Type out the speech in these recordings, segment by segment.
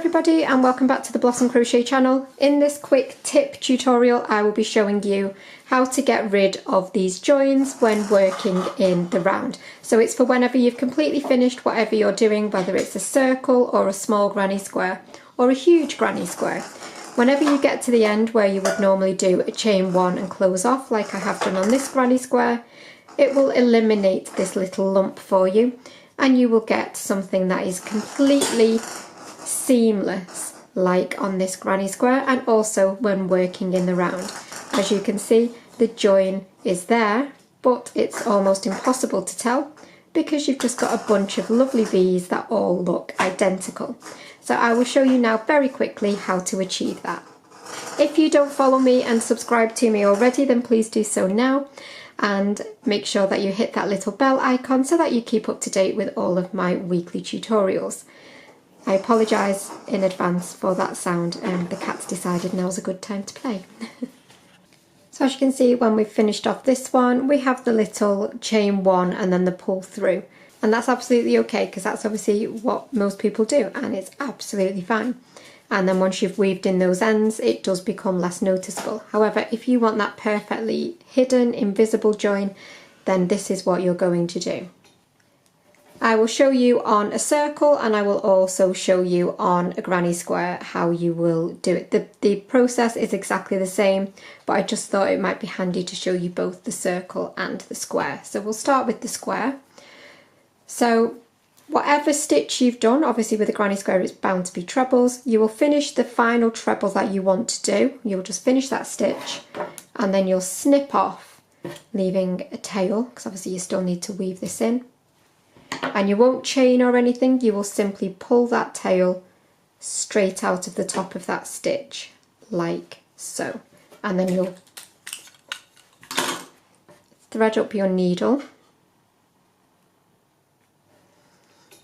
everybody and welcome back to the Blossom Crochet channel. In this quick tip tutorial I will be showing you how to get rid of these joins when working in the round. So it's for whenever you've completely finished whatever you're doing, whether it's a circle or a small granny square or a huge granny square. Whenever you get to the end where you would normally do a chain one and close off like I have done on this granny square, it will eliminate this little lump for you and you will get something that is completely seamless like on this granny square, and also when working in the round. As you can see, the join is there, but it's almost impossible to tell because you've just got a bunch of lovely V's that all look identical. So I will show you now very quickly how to achieve that. If you don't follow me and subscribe to me already, then please do so now, and make sure that you hit that little bell icon so that you keep up to date with all of my weekly tutorials. I apologise in advance for that sound, and the cat's decided now's a good time to play. So as you can see, when we've finished off this one, we have the little chain one and then the pull through. And that's absolutely okay because that's obviously what most people do and it's absolutely fine. And then once you've weaved in those ends, it does become less noticeable. However, if you want that perfectly hidden, invisible join, then this is what you're going to do. I will show you on a circle and I will also show you on a granny square how you will do it. The process is exactly the same, but I just thought it might be handy to show you both the circle and the square. So we'll start with the square. So whatever stitch you've done, obviously with a granny square it's bound to be trebles, you will finish the final treble that you want to do. You'll just finish that stitch and then you'll snip off, leaving a tail, because obviously you still need to weave this in. And you won't chain or anything, you will simply pull that tail straight out of the top of that stitch, like so. And then you'll thread up your needle.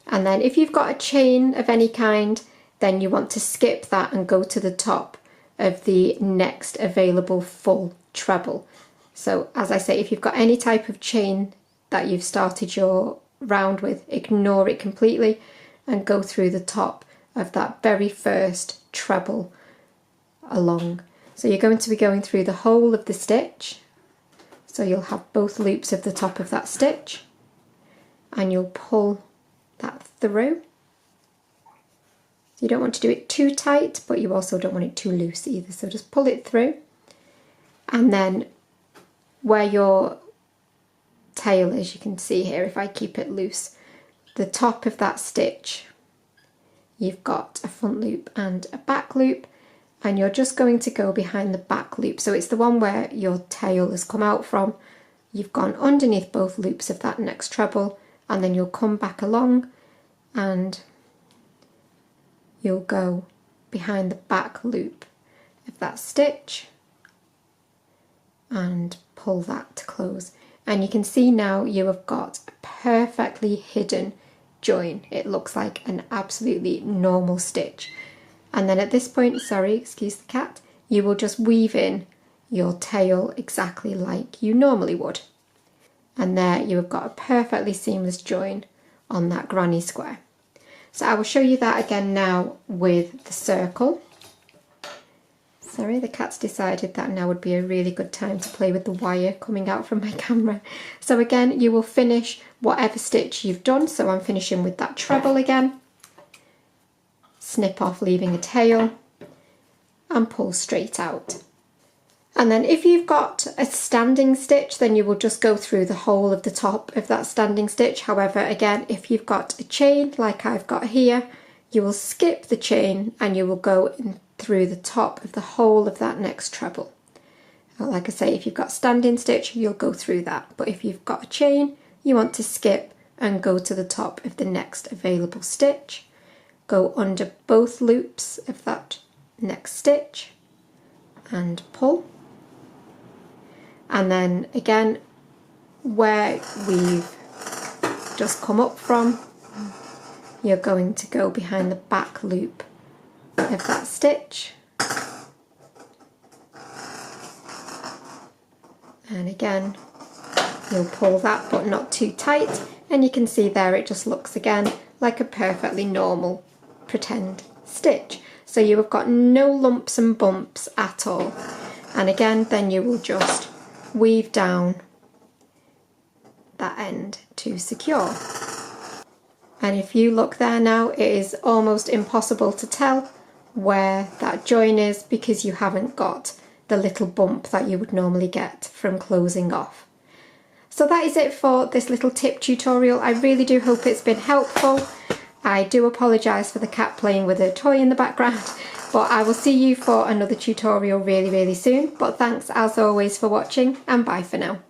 And then if you've got a chain of any kind, then you want to skip that and go to the top of the next available full treble. So as I say, if you've got any type of chain that you've started your round with, ignore it completely and go through the top of that very first treble along. So you're going to be going through the whole of the stitch, so you'll have both loops of the top of that stitch and you'll pull that through. So you don't want to do it too tight, but you also don't want it too loose either, so just pull it through. And then where your tail is, you can see here, if I keep it loose, the top of that stitch, you've got a front loop and a back loop, and you're just going to go behind the back loop. So it's the one where your tail has come out from. You've gone underneath both loops of that next treble, and then you'll come back along and you'll go behind the back loop of that stitch and pull that to close. And you can see now you have got a perfectly hidden join. It looks like an absolutely normal stitch. And then at this point, sorry, excuse the cat, you will just weave in your tail exactly like you normally would. And there you have got a perfectly seamless join on that granny square. So I will show you that again now with the circle. Sorry, the cat's decided that now would be a really good time to play with the wire coming out from my camera. So again, you will finish whatever stitch you've done. So I'm finishing with that treble again. Snip off, leaving a tail, and pull straight out. And then if you've got a standing stitch, then you will just go through the whole of the top of that standing stitch. However, again, if you've got a chain like I've got here, you will skip the chain and you will go in through the top of the whole of that next treble. Like I say, if you've got standing stitch, you'll go through that. But if you've got a chain, you want to skip and go to the top of the next available stitch. Go under both loops of that next stitch and pull. And then again, where we've just come up from, you're going to go behind the back loop of that stitch. And again, you'll pull that, but not too tight. And you can see there it just looks again like a perfectly normal pretend stitch. So you have got no lumps and bumps at all. And again, then you will just weave down that end to secure. And if you look there now, it is almost impossible to tell where that join is because you haven't got the little bump that you would normally get from closing off. So that is it for this little tip tutorial. I really do hope it's been helpful. I do apologise for the cat playing with a toy in the background, but I will see you for another tutorial really, really soon. But thanks as always for watching, and bye for now.